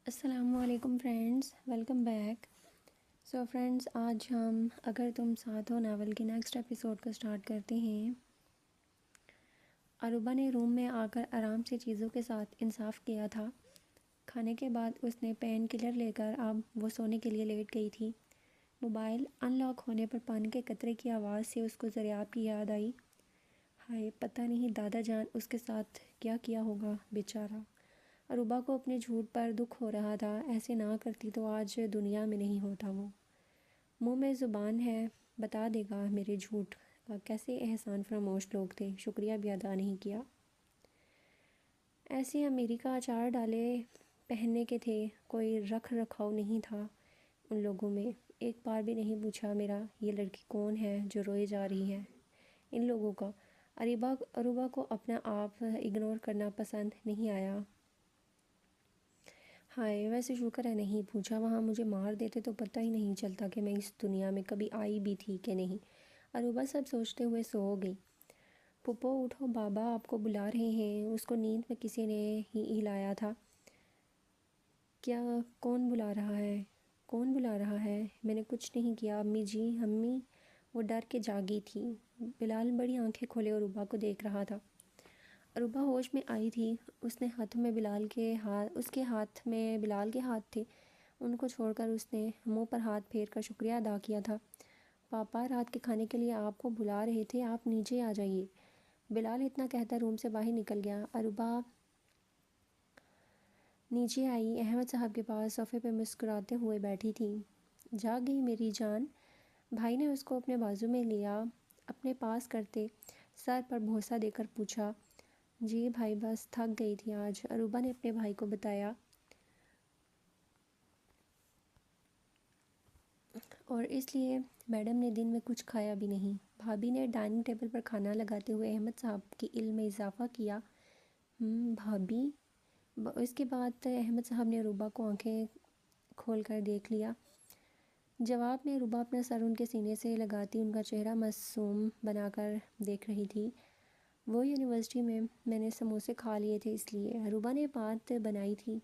السلام علیکم friends, welcome back. سو friends, آج ہم اگر تم ساتھ ہو ناول کے نیکسٹ ایپیسوڈ کو سٹارٹ کرتے ہیں۔ اروبا نے روم میں آ کر آرام سے چیزوں کے ساتھ انصاف کیا تھا۔ کھانے کے بعد اس نے پین کلر لے کر اب وہ سونے کے لیے لیٹ گئی تھی۔ موبائل ان لاک ہونے پر پانی کے قطرے کی آواز سے اس کو دریاب کی یاد آئی۔ ہائے، پتہ نہیں دادا جان اس کے ساتھ کیا کیا ہوگا، بیچارہ۔ اروبا کو اپنے جھوٹ پر دکھ ہو رہا تھا۔ ایسے نہ کرتی تو آج دنیا میں نہیں ہوتا وہ۔ منہ میں زبان ہے، بتا دے گا میرے جھوٹ کا۔ کیسے احسان فراموش لوگ تھے، شکریہ بھی ادا نہیں کیا۔ ایسے امریکہ اچار ڈالے پہننے کے تھے، کوئی رکھ رکھاؤ نہیں تھا ان لوگوں میں۔ ایک بار بھی نہیں پوچھا میرا یہ لڑکی کون ہے جو روئے جا رہی ہے۔ ان لوگوں کا اروبا کو اپنا آپ اگنور کرنا پسند نہیں آیا۔ ہائے، ویسے شکر ہے نہیں پوچھا، وہاں مجھے مار دیتے تو پتہ ہی نہیں چلتا کہ میں اس دنیا میں کبھی آئی بھی تھی کہ نہیں۔ اروبا سب سوچتے ہوئے سو گئی۔ پھپھو اٹھو، بابا آپ کو بلا رہے ہیں۔ اس کو نیند میں کسی نے ہی ہلایا تھا۔ کیا؟ کون بلا رہا ہے؟ کون بلا رہا ہے؟ میں نے کچھ نہیں کیا امی جی۔ امی؟ وہ ڈر کے جاگی تھی۔ بلال بڑی آنکھیں کھولے اروبا کو دیکھ رہا تھا۔ اروبا ہوش میں آئی تھی۔ اس کے ہاتھ میں بلال کے ہاتھ تھے۔ ان کو چھوڑ کر اس نے منہ پر ہاتھ پھیر کر شکریہ ادا کیا تھا۔ پاپا رات کے کھانے کے لیے آپ کو بلا رہے تھے، آپ نیچے آ جائیے۔ بلال اتنا کہتا روم سے باہر نکل گیا۔ اروبا نیچے آئی، احمد صاحب کے پاس صوفے پہ مسکراتے ہوئے بیٹھی تھی۔ جاگ گئی میری جان؟ بھائی نے اس کو اپنے بازو میں لیا، اپنے پاس کرتے سر پر بوسہ دے کر پوچھا۔ جی بھائی، بس تھک گئی تھی آج، اروبا نے اپنے بھائی کو بتایا۔ اور اس لیے میڈم نے دن میں کچھ کھایا بھی نہیں۔ بھابھی نے ڈائننگ ٹیبل پر کھانا لگاتے ہوئے احمد صاحب کے علم میں اضافہ کیا۔ بھابھی؟ اس کے بعد احمد صاحب نے اروبا کو آنکھیں کھول کر دیکھ لیا۔ جواب میں اروبا اپنا سر ان کے سینے سے لگاتی ان کا چہرہ معصوم بنا کر دیکھ رہی تھی۔ وہ یونیورسٹی میں نے سموسے کھا لیے تھے اس لیے، اروبا نے بات بنائی تھی۔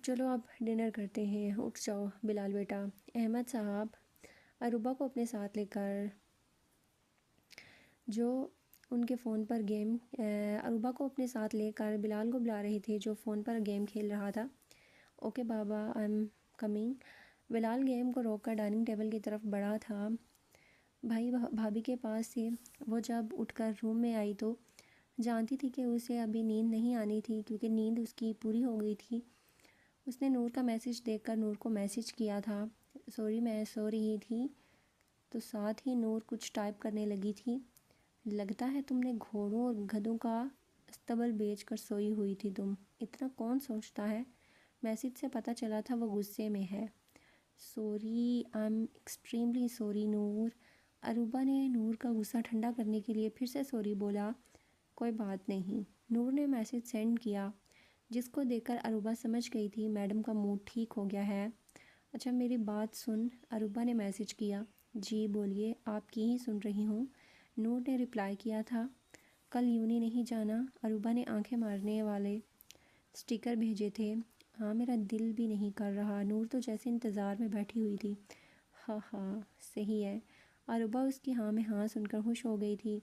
چلو اب ڈنر کرتے ہیں، اٹھ جاؤ بلال بیٹا۔ احمد صاحب اروبا کو اپنے ساتھ لے کر اروبا کو اپنے ساتھ لے کر بلال کو بلا رہے تھے جو فون پر گیم کھیل رہا تھا۔ اوکے بابا، I am coming. Bilal game کو روک کر ڈائننگ ٹیبل کی طرف بڑھا تھا۔ بھائی بھابھی کے پاس سے وہ جب اٹھ کر روم میں آئی تو جانتی تھی کہ اسے ابھی نیند نہیں آنی تھی کیونکہ نیند اس کی پوری ہو گئی تھی۔ اس نے نور کا میسج دیکھ کر نور کو میسج کیا تھا۔ سوری، میں سو رہی تھی تو ساتھ ہی نور کچھ ٹائپ کرنے لگی تھی۔ لگتا ہے تم نے گھوڑوں اور گدھوں کا استبل بیچ کر سوئی ہوئی تھی تم، اتنا کون سوچتا ہے؟ میسج سے پتہ چلا تھا وہ غصے میں ہے۔ Sorry, I am extremely sorry Noor. Aruba نے نور کا غصہ ٹھنڈا کرنے کے لیے پھر سے سوری بولا۔ کوئی بات نہیں، نور نے میسج سینڈ کیا، جس کو دیکھ کر اروبا سمجھ گئی تھی میڈم کا موڈ ٹھیک ہو گیا ہے۔ اچھا میری بات سن، اروبا نے میسج کیا۔ جی بولیے، آپ کی ہی سن رہی ہوں، نور نے رپلائی کیا تھا۔ کل یونی نہیں جانا؟ اروبا نے آنکھیں مارنے والے سٹیکر بھیجے تھے۔ ہاں، میرا دل بھی نہیں کر رہا، نور تو جیسے انتظار میں بیٹھی ہوئی تھی۔ ہاں ہاں صحیح ہے۔ اروبا اس کی ہاں میں ہاں سن کر خوش ہو گئی تھی۔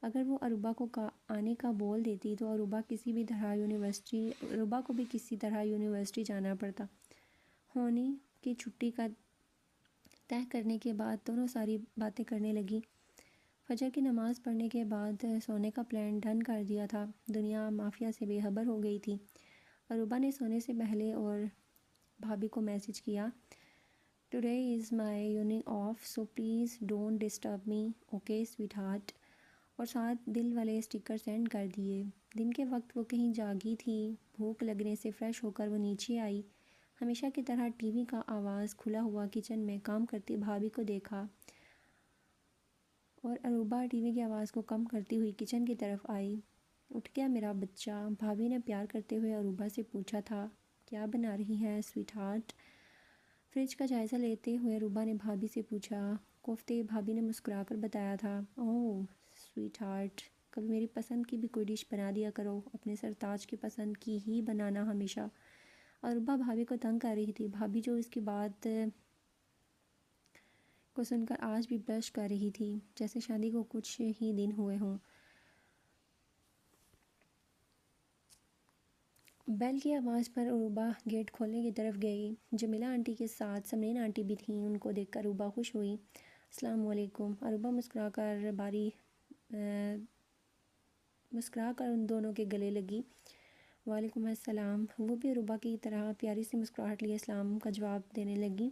اگر وہ اروبا کو آنے کا بول دیتی تو اروبا کو بھی کسی طرح یونیورسٹی جانا پڑتا۔ ہونی کی چھٹی کا طے کرنے کے بعد دونوں ساری باتیں کرنے لگی۔ فجر کی نماز پڑھنے کے بعد سونے کا پلان ڈن کر دیا تھا۔ دنیا مافیا سے بے خبر ہو گئی تھی۔ اروبا نے سونے سے پہلے اور بھابھی کو میسج کیا، today is my uni off so please don't disturb me, okay sweetheart, اور ساتھ دل والے سٹیکر سینڈ کر دیے۔ دن کے وقت وہ کہیں جاگی تھی۔ بھوک لگنے سے فریش ہو کر وہ نیچے آئی۔ ہمیشہ کی طرح ٹی وی کا آواز کھلا ہوا کچن میں کام کرتی بھابھی کو دیکھا اور اروبا ٹی وی کی آواز کو کم کرتی ہوئی کچن کی طرف آئی۔ اٹھ گیا میرا بچہ؟ بھابھی نے پیار کرتے ہوئے اروبا سے پوچھا تھا۔ کیا بنا رہی ہے سویٹ ہارٹ؟ فریج کا جائزہ لیتے ہوئے اروبا نے بھابھی سے پوچھا۔ کوفتے، بھابھی نے مسکرا کر بتایا تھا۔ اوہ سویٹ ہارٹ، کبھی میری پسند کی بھی کوئی ڈش بنا دیا کرو، اپنے سرتاج کی پسند کی ہی بنانا ہمیشہ۔ عروبہ بھابھی کو تنگ کر رہی تھی، بھابھی جو اس کی بات کو سن کر آج بھی بلش کر رہی تھی جیسے شادی کو کچھ ہی دن ہوئے ہوں۔ بیل کی آواز پر عروبہ گیٹ کھولنے کی طرف گئی۔ جمیلہ آنٹی کے ساتھ سمرین آنٹی بھی تھیں، ان کو دیکھ کر عروبہ خوش ہوئی۔ السلام علیکم۔ عروبہ مسکرا کر ان دونوں کے گلے لگی۔ وعلیکم السلام۔ وہ بھی عروبہ کی طرح پیاری سی مسکراہٹ لیے سلام کا جواب دینے لگی۔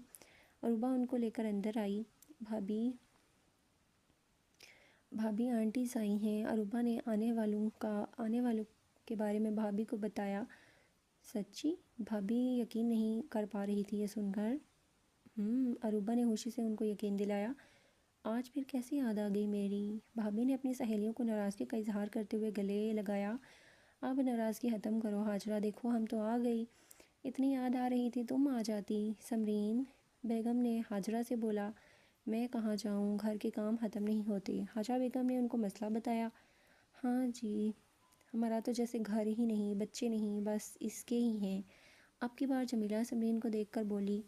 عروبہ ان کو لے کر اندر آئی۔ بھابی آنٹیز آئی ہیں۔ عروبہ نے آنے والوں کے بارے میں بھابی کو بتایا۔ سچی؟ بھابی یقین نہیں کر پا رہی تھی یہ سن کر۔ عروبہ نے خوشی سے ان کو یقین دلایا۔ آج پھر کیسے یاد آ گئی میری؟ بھابی نے اپنی سہیلیوں کو ناراضگی کا اظہار کرتے ہوئے گلے لگایا۔ اب ناراضگی ختم کرو حاجرہ، دیکھو ہم تو آ گئی۔ اتنی یاد آ رہی تھی تم آ جاتی۔ سمرین بیگم نے حاجرہ سے بولا۔ میں کہاں جاؤں، گھر کے کام ختم نہیں ہوتے۔ حاجرہ بیگم نے ان کو مسئلہ بتایا۔ ہاں جی، ہمارا تو جیسے گھر ہی نہیں، بچے نہیں، بس اس کے ہی ہیں۔ اب کی بار جمیلہ سمرین کو دیکھ کر بولی۔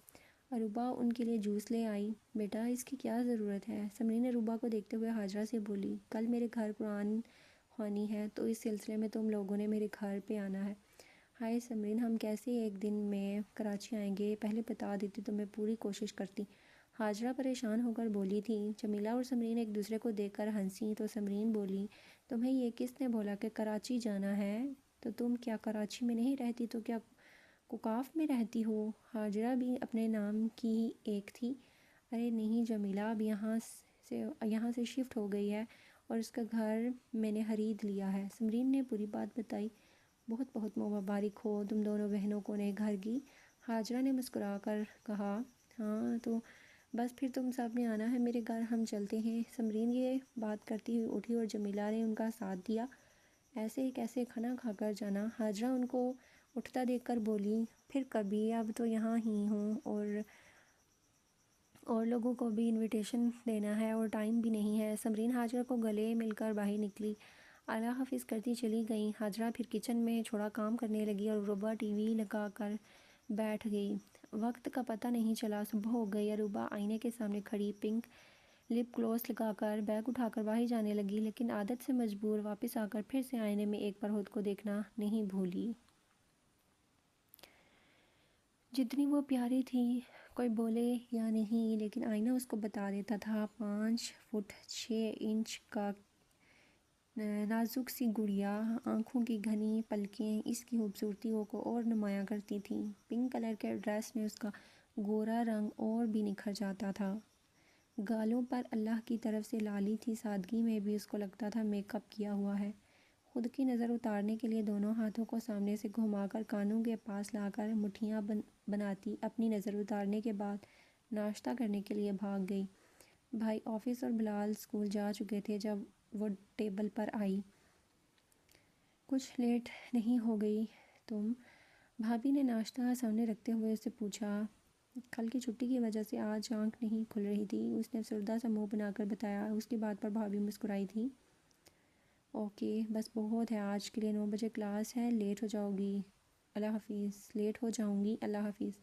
عروبہ ان کے لیے جوس لے آئی۔ بیٹا اس کی کیا ضرورت ہے؟ سمرین عروبہ کو دیکھتے ہوئے حاجرہ سے بولی۔ کل میرے گھر قرآن خوانی ہے تو اس سلسلے میں تم لوگوں نے میرے گھر پہ آنا ہے۔ ہائے سمرین، ہم کیسے ایک دن میں کراچی آئیں گے؟ پہلے بتا دیتی تو میں پوری کوشش کرتی۔ حاجرہ پریشان ہو کر بولی تھی۔ جمیلہ اور سمرین ایک دوسرے کو دیکھ کر ہنسی تو سمرین بولی، تمہیں یہ کس نے بولا کہ کراچی جانا ہے؟ تو تم کیا کراچی میں نہیں رہتی تو کیا کوکاف میں رہتی ہو؟ حاجرہ بھی اپنے نام کی ہی ایک تھی۔ ارے نہیں جمیلہ، اب یہاں سے شفٹ ہو گئی ہے اور اس کا گھر میں نے خرید لیا ہے۔ سمرین نے پوری بات بتائی۔ بہت بہت مبارک ہو تم دونوں بہنوں کو نئے گھر کی۔ حاجرہ نے مسکرا کر کہا۔ ہاں تو بس پھر تم سب نے آنا ہے میرے گھر، ہم چلتے ہیں۔ سمرین یہ بات کرتی ہوئی اٹھی اور جمیلہ نے ان کا ساتھ دیا۔ ایسے ہی کیسے کھانا کھا کر جانا؟ حاجرہ ان کو اٹھتا دیکھ کر بولی۔ پھر کبھی، اب تو یہاں ہی ہوں اور لوگوں کو بھی انویٹیشن دینا ہے اور ٹائم بھی نہیں ہے۔ سمرین حاجرہ کو گلے مل کر باہر نکلی۔ اللہ حافظ کرتی چلی گئیں۔ حاجرہ پھر کچن میں تھوڑا کام کرنے لگی اور عروبہ ٹی وی لگا کر بیٹھ گئی۔ وقت کا پتہ نہیں چلا، صبح ہو گئی۔ عروبہ آئینے کے سامنے کھڑی پنک لپ گلوس لگا کر بیگ اٹھا کر باہر جانے لگی، لیکن عادت سے مجبور واپس آ کر پھر سے آئینے میں ایک بار خود کو دیکھنا نہیں بھولی۔ جتنی وہ پیاری تھی، کوئی بولے یا نہیں لیکن آئینہ اس کو بتا دیتا تھا۔ 5 فٹ 6 انچ کا نازک سی گڑیا، آنکھوں کی گھنی پلکیں اس کی خوبصورتی کو اور نمایاں کرتی تھیں۔ پنک کلر کے ڈریس میں اس کا گورا رنگ اور بھی نکھر جاتا تھا۔ گالوں پر اللہ کی طرف سے لالی تھی، سادگی میں بھی اس کو لگتا تھا میک اپ کیا ہوا ہے۔ خود کی نظر اتارنے کے لیے دونوں ہاتھوں کو سامنے سے گھما کر کانوں کے پاس لا کر مٹھیاں بناتی اپنی نظر اتارنے کے بعد ناشتہ کرنے کے لیے بھاگ گئی۔ بھائی آفس اور بلال اسکول جا چکے تھے جب وہ ٹیبل پر آئی۔ کچھ لیٹ نہیں ہو گئی تم؟ بھابھی نے ناشتہ سامنے رکھتے ہوئے اس سے پوچھا۔ کل کی چھٹی کی وجہ سے آج آنکھ نہیں کھل رہی تھی، اس نے افسردہ سا منہ بنا کر بتایا۔ اس کی بات پر بھابھی مسکرائی تھی۔ اوکے بس بہت ہے، آج کے لیے 9 بجے کلاس ہے، لیٹ ہو جاؤں گی اللہ حافظ۔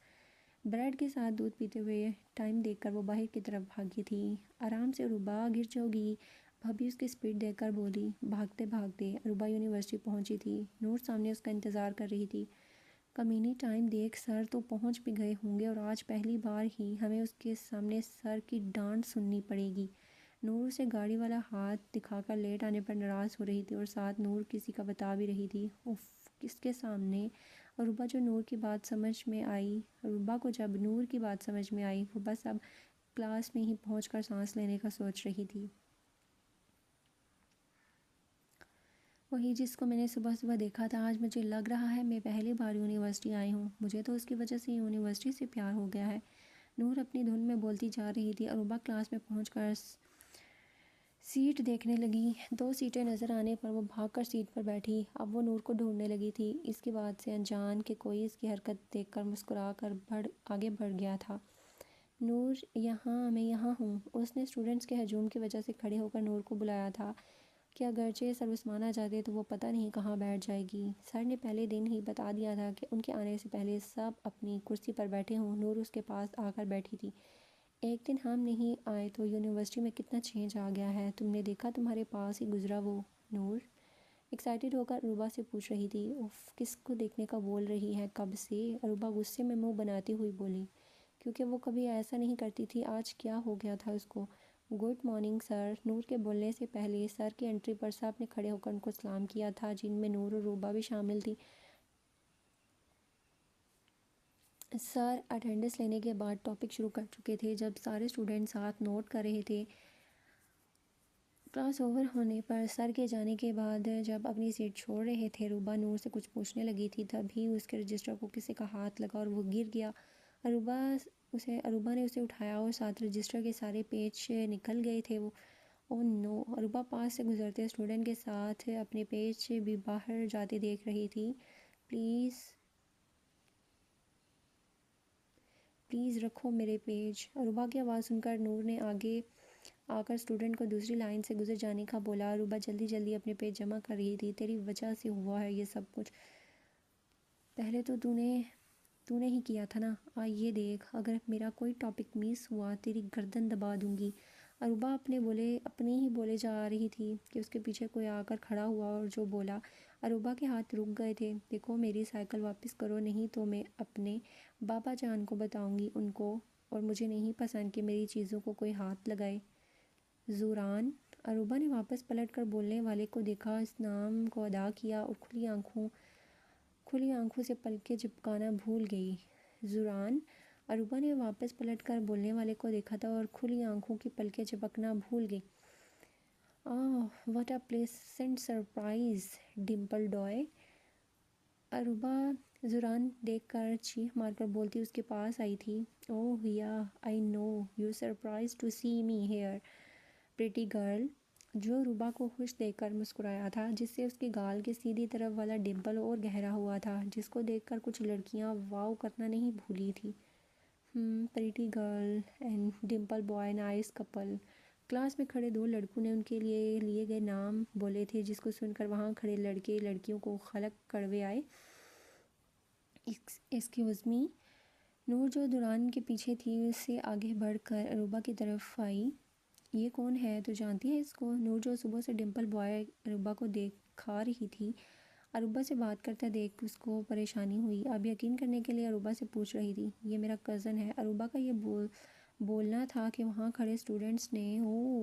بریڈ کے ساتھ دودھ پیتے ہوئے ٹائم دیکھ کر وہ باہر کی طرف بھاگی تھی۔ آرام سے عروبہ، گر جاؤ گی، بھابھی اس کی اسپیڈ دیکھ کر بولی۔ بھاگتے بھاگتے عروبہ یونیورسٹی پہنچی تھی۔ نور سامنے اس کا انتظار کر رہی تھی۔ کمینی ٹائم دیکھ، سر تو پہنچ بھی گئے ہوں گے اور آج پہلی بار ہی ہمیں اس کے سامنے سر کی ڈانٹ سننی پڑے گی۔ نور اسے گاڑی والا ہاتھ دکھا کر لیٹ آنے پر ناراض ہو رہی تھی اور ساتھ نور کسی کا بتا بھی رہی تھی۔ اف، کس کے سامنے؟ عروبہ کو جب نور کی بات سمجھ میں آئی وہ بس اب کلاس میں ہی پہنچ کر سانس لینے کا سوچ رہی تھی۔ وہی جس کو میں نے صبح صبح دیکھا تھا، آج مجھے لگ رہا ہے میں پہلی بار یونیورسٹی آئی ہوں، مجھے تو اس کی وجہ سے یونیورسٹی سے پیار ہو گیا ہے۔ نور اپنی دھن میں بولتی جا رہی تھی۔ عروبہ کلاس میں پہنچ کر سیٹ دیکھنے لگی۔ 2 سیٹیں نظر آنے پر وہ بھاگ کر سیٹ پر بیٹھی۔ اب وہ نور کو ڈھونڈنے لگی تھی، اس کی بات سے انجان کہ کوئی اس کی حرکت دیکھ کر مسکرا کر آگے بڑھ گیا تھا۔ نور یہاں، میں یہاں ہوں۔ اس نے اسٹوڈنٹس کے ہجوم کی وجہ سے کھڑے ہو کر نور کو بلایا تھا۔ کہ اگرچہ سر عثمان آ جاتے تو وہ پتہ نہیں کہاں بیٹھ جائے گی۔ سر نے پہلے دن ہی بتا دیا تھا کہ ان کے آنے سے پہلے سب اپنی کرسی پر بیٹھے ہوں۔ نور اس کے پاس آ کر بیٹھی تھی۔ ایک دن ہم نہیں آئے تو یونیورسٹی میں کتنا چینج آ گیا ہے، تم نے دیکھا تمہارے پاس ہی گزرا وہ؟ نور ایکسائٹیڈ ہو کر عروبہ سے پوچھ رہی تھی۔ اف، کس کو دیکھنے کا بول رہی ہے کب سے؟ عروبہ غصے میں منہ بناتی ہوئی بولی، کیونکہ وہ کبھی ایسا نہیں کرتی تھی، آج کیا ہو گیا تھا اس کو؟ Good morning sir. نور کے بولنے سے پہلے سر کی انٹری پر سب نے کھڑے ہو کر ان کو سلام کیا تھا، جن میں نور اور عروبہ بھی شامل تھی۔ سر اٹینڈنس لینے کے بعد ٹاپک شروع کر چکے تھے۔ جب سارے اسٹوڈنٹ ساتھ نوٹ کر رہے تھے، کلاس اوور ہونے پر سر کے جانے کے بعد جب اپنی سیٹ چھوڑ رہے تھے، عروبہ نور سے کچھ پوچھنے لگی تھی، تبھی اس کے رجسٹر کو کسی کا ہاتھ لگا اور وہ گر گیا۔ عروبہ نے اسے اٹھایا اور ساتھ رجسٹر کے سارے پیج نکل گئے تھے۔ وہ او نو! عروبہ پاس سے گزرتے اسٹوڈنٹ کے ساتھ اپنے پیج بھی باہر جاتے دیکھ رہی تھی۔ پلیز رکھو میرے پیج۔ عروبہ کی آواز سن کر نور نے آگے آ کر اسٹوڈنٹ کو دوسری لائن سے گزر جانے کا بولا۔ عروبہ جلدی جلدی اپنے پیج جمع کر رہی تھی۔ تیری وجہ سے ہوا ہے یہ سب کچھ۔ پہلے تو تو نے ہی کیا تھا نا۔ یہ دیکھ، اگر میرا کوئی ٹاپک مس ہوا تیری گردن دبا دوں گی۔ عروبہ اپنے ہی بولے جا رہی تھی کہ اس کے پیچھے کوئی آ کر کھڑا ہوا اور جو بولا۔ عروبہ کے ہاتھ رک گئے تھے۔ دیکھو، میری سائیکل واپس کرو، نہیں تو میں اپنے بابا جان کو بتاؤں گی ان کو، اور مجھے نہیں پسند کہ میری چیزوں کو کوئی ہاتھ لگائے۔ زوران! عروبہ نے واپس پلٹ کر بولنے والے کو دیکھا، اس نام کو ادا کیا اور کھلی آنکھوں سے پلکیں جھپکانا بھول گئی۔ زوران! عروبہ نے واپس پلٹ کر بولنے والے کو دیکھا تھا اور کھلی آنکھوں کی پلکیں جھپکنا بھول گئی۔ What a pleasant surprise, dimple ڈوئے! عروبہ زوران دیکھ کر چیخ مار کر بولتی اس کے پاس آئی تھی۔ Oh yeah, I know you surprised to see me here, pretty girl! جو عروبہ کو خوش دیکھ کر مسکرایا تھا، جس سے اس کے گال کے سیدھی طرف والا ڈمپل اور گہرا ہوا تھا، جس کو دیکھ کر کچھ لڑکیاں واو کرنا نہیں بھولی تھیں۔ Pretty girl and dimple boy, nice Kapil! Class میں کھڑے دو لڑکوں نے ان کے لیے گئے نام بولے تھے، جس کو سن کر وہاں کھڑے لڑکے لڑکیوں کو خلق کڑوے آئے۔ Excuse me! نور جو دوران کے پیچھے تھی، اس سے آگے بڑھ کر عروبہ کی طرف آئی۔ یہ کون ہے؟ تو جانتی ہے اس کو؟ نور جو صبح سے ڈمپل بوائے عروبہ کو دیکھا رہی تھی، عروبہ سے بات کرتا دیکھ اس کو پریشانی ہوئی۔ اب یقین کرنے کے لیے عروبہ سے پوچھ رہی تھی، یہ میرا کزن ہے۔ عروبہ کا یہ بولنا تھا کہ وہاں کھڑے اسٹوڈنٹس نے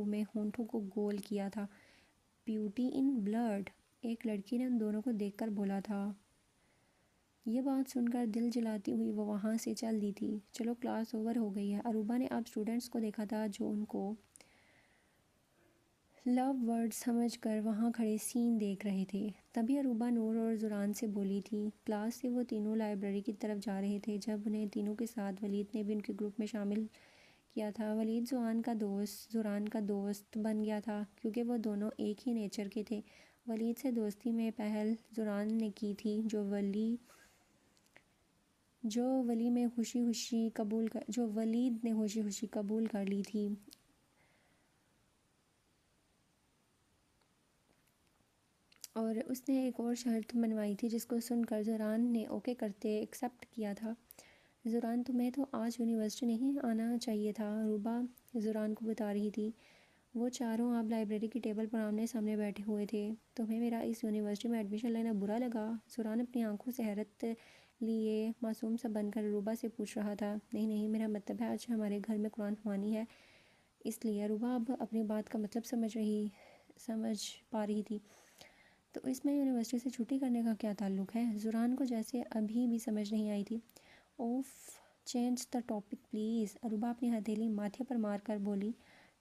میں ہونٹوں کو گول کیا تھا۔ بیوٹی ان بلڈ! ایک لڑکی نے ان دونوں کو دیکھ کر بولا تھا۔ یہ بات سن کر دل جلاتی ہوئی وہ وہاں سے چل دی تھی۔ چلو، کلاس اوور ہو گئی ہے۔ عروبہ نے اب اسٹوڈنٹس کو دیکھا تھا جو ان کو لو ورڈ سمجھ کر وہاں کھڑے سین دیکھ رہے تھے۔ تبھی عروبہ نور اور زوران سے بولی تھی۔ کلاس سے وہ تینوں لائبریری کی طرف جا رہے تھے جب انہیں تینوں کے ساتھ ولید نے بھی ان کے گروپ میں شامل کیا تھا۔ ولید زوران کا دوست بن گیا تھا، کیونکہ وہ دونوں ایک ہی نیچر کے تھے۔ ولید سے دوستی میں پہل زوران نے کی تھی، جو ولید نے خوشی خوشی قبول کر لی تھی۔ اور اس نے ایک اور شرط منوائی تھی، جس کو سن کر زوران نے اوکے کرتے ایکسیپٹ کیا تھا۔ زوران، تمہیں تو آج یونیورسٹی نہیں آنا چاہیے تھا، عروبہ زوران کو بتا رہی تھی۔ وہ چاروں اب لائبریری کی ٹیبل پر آمنے سامنے بیٹھے ہوئے تھے۔ تمہیں میرا اس یونیورسٹی میں ایڈمیشن لینا برا لگا؟ زوران اپنی آنکھوں سے حیرت لیے معصوم سا بن کر عروبہ سے پوچھ رہا تھا۔ نہیں، میرا مطلب ہے آج ہمارے گھر میں قرآن خوانی ہے، اس لیے۔ عروبہ اب اپنی بات کا مطلب سمجھ پا رہی تھی۔ تو اس میں یونیورسٹی سے چھٹی کرنے کا کیا تعلق ہے؟ زوران کو جیسے ابھی بھی سمجھ نہیں آئی تھی۔ اوف، چینج دا ٹاپک پلیز! عروبہ اپنی ہتھیلی ماتھے پر مار کر بولی۔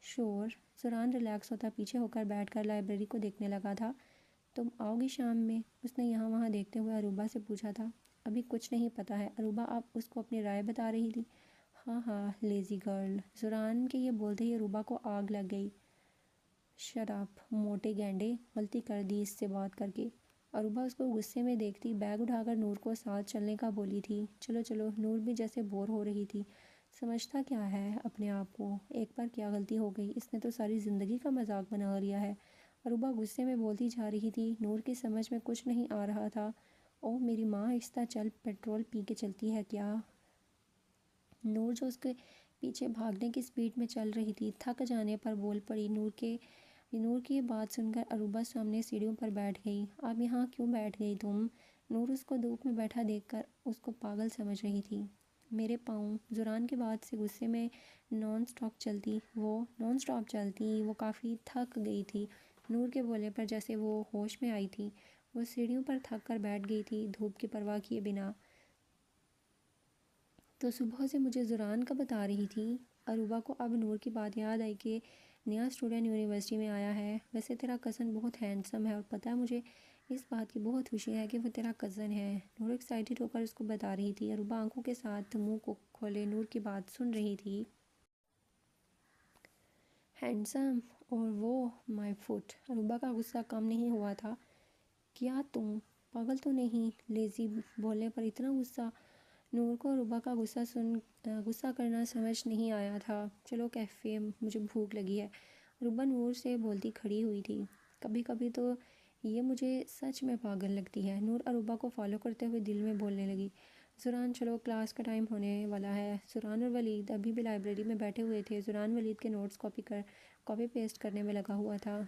شور! زوران ریلیکس ہوتا پیچھے ہو کر بیٹھ کر لائبریری کو دیکھنے لگا تھا۔ تم آؤ گی شام میں؟ اس نے یہاں وہاں دیکھتے ہوئے عروبہ سے پوچھا تھا۔ ابھی کچھ نہیں پتہ ہے، عروبہ اب اس کو اپنی رائے بتا رہی تھی۔ ہاں، لیزی گرل! زوران کے یہ بولتے ہی عروبہ کو آگ لگ گئی۔ شٹ اپ، موٹے گینڈے! غلطی کر دی اس سے بات کر کے۔ عروبہ اس کو غصے میں دیکھتی بیگ اٹھا کر نور کو ساتھ چلنے کا بولی تھی۔ چلو۔ نور بھی جیسے بور ہو رہی تھی۔ سمجھتا کیا ہے اپنے آپ کو؟ ایک بار کیا غلطی ہو گئی، اس نے تو ساری زندگی کا مذاق بنا لیا ہے۔ عروبہ غصے میں بولتی جا رہی تھی۔ نور کی سمجھ میں کچھ نہیں آ رہا تھا۔ اوہ میری ماں آہستہ چل، پیٹرول پی کے چلتی ہے کیا؟ نور جو اس کے پیچھے بھاگنے کی سپیڈ میں چل رہی تھی، تھک جانے پر بول پڑی۔ نور کی یہ بات سن کر عروبہ سامنے سیڑھیوں پر بیٹھ گئی۔ اب یہاں کیوں بیٹھ گئی تم؟ نور اس کو دھوپ میں بیٹھا دیکھ کر اس کو پاگل سمجھ رہی تھی۔ میرے پاؤں زوران کے بعد سے غصے میں نان سٹاپ چلتی، وہ کافی تھک گئی تھی۔ نور کے بولنے پر جیسے وہ ہوش میں آئی تھی۔ وہ سیڑھیوں پر تھک کر بیٹھ گئی تھی، دھوپ کی پرواہ کیے بنا۔ تو صبح سے مجھے زوران کا بتا رہی تھی؟ عروبہ کو اب نور کی بات یاد آئی کہ نیا اسٹوڈنٹ یونیورسٹی میں آیا ہے۔ ویسے تیرا کزن بہت ہینڈسم ہے اور پتہ ہے مجھے اس بات کی بہت خوشی ہے کہ وہ تیرا کزن ہے، نور ایکسائٹڈ ہو کر اس کو بتا رہی تھی۔ عروبہ آنکھوں کے ساتھ منہ کو کھولے نور کی بات سن رہی تھی۔ ہینڈسم اور وہ مائی فٹ! عروبہ کا غصہ کم نہیں ہوا تھا۔ کیا تم پاگل تو نہیں؟ لیزی بولنے پر اتنا غصہ؟ نور کو عروبہ کا غصہ کرنا سمجھ نہیں آیا تھا۔ چلو کیفے، مجھے بھوک لگی ہے۔ عروبہ نور سے بولتی کھڑی ہوئی تھی۔ کبھی کبھی تو یہ مجھے سچ میں پاگل لگتی ہے۔ نور عروبہ کو فالو کرتے ہوئے دل میں بولنے لگی۔ زوران چلو کلاس کا ٹائم ہونے والا ہے۔ زوران اور ولید ابھی بھی لائبریری میں بیٹھے ہوئے تھے۔ زوران ولید کے نوٹس کاپی پیسٹ کرنے میں لگا ہوا تھا۔